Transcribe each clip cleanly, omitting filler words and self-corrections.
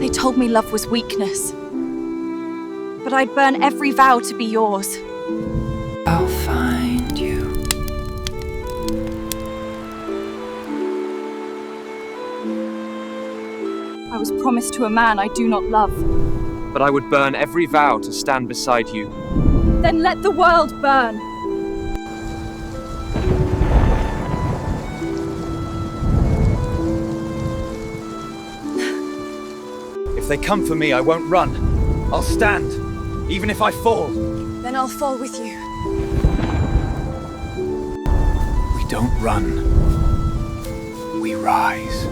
They told me love was weakness. But I'd burn every vow to be yours. I'll find you. I was promised to a man I do not love. But I would burn every vow to stand beside you. Then let the world burn. If they come for me, I won't run. I'll stand, even if I fall. Then I'll fall with you. We don't run. We rise.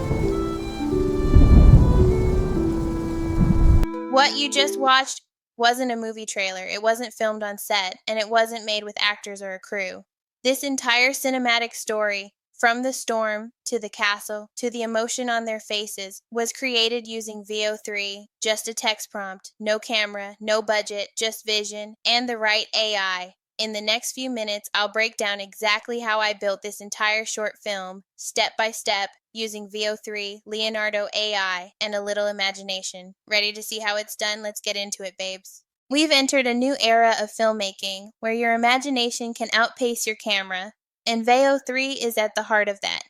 What you just watched wasn't a movie trailer, it wasn't filmed on set, and it wasn't made with actors or a crew. This entire cinematic story, from the storm, to the castle, to the emotion on their faces, was created using Veo 3, just a text prompt, no camera, no budget, just vision, and the right AI. In the next few minutes, I'll break down exactly how I built this entire short film, step by step, using Veo 3, Leonardo AI, and a little imagination. Ready to see how it's done? Let's get into it, babes. We've entered a new era of filmmaking, where your imagination can outpace your camera, and Veo 3 is at the heart of that.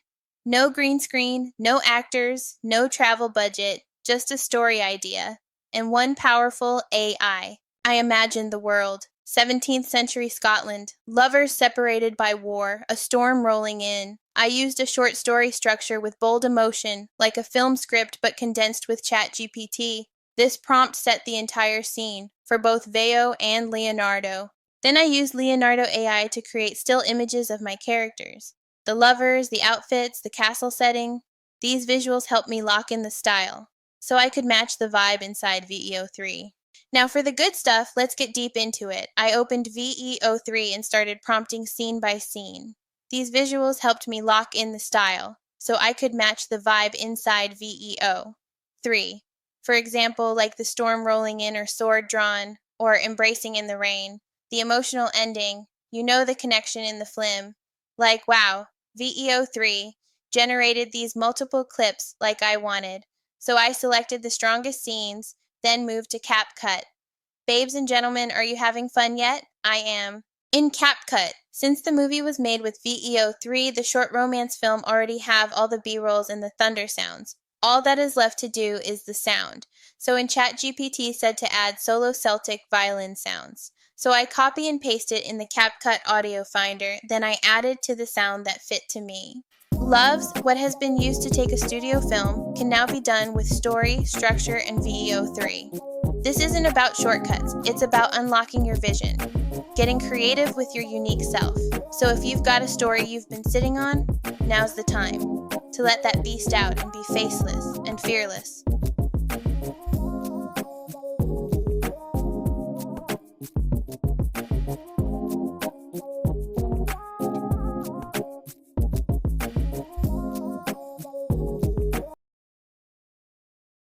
No green screen, no actors, no travel budget, just a story idea, and one powerful AI. I imagined the world. 17th century Scotland, lovers separated by war, a storm rolling in. I used a short story structure with bold emotion, like a film script but condensed with chatgpt. This prompt set the entire scene, for both Veo and Leonardo. Then I used Leonardo AI to create still images of my characters. The lovers, the outfits, the castle setting. These visuals helped me lock in the style, so I could match the vibe inside Veo 3. Now for the good stuff, let's get deep into it. I opened Veo 3 and started prompting scene by scene. These visuals helped me lock in the style, so I could match the vibe inside Veo 3. For example, like the storm rolling in or sword drawn, or embracing in the rain. The emotional ending, you know the connection in the film. Like, wow, Veo 3 generated these multiple clips like I wanted, so I selected the strongest scenes, then moved to CapCut. Babes and gentlemen, are you having fun yet? I am. In CapCut, since the movie was made with Veo 3, the short romance film already have all the B-rolls and the thunder sounds. All that is left to do is the sound. So in ChatGPT said to add solo Celtic violin sounds. So I copy and paste it in the CapCut audio finder, then I added to the sound that fit to me. Loves, what has been used to take a studio film, can now be done with story, structure, and Veo 3. This isn't about shortcuts, it's about unlocking your vision, getting creative with your unique self. So if you've got a story you've been sitting on, now's the time to let that beast out and be faceless and fearless.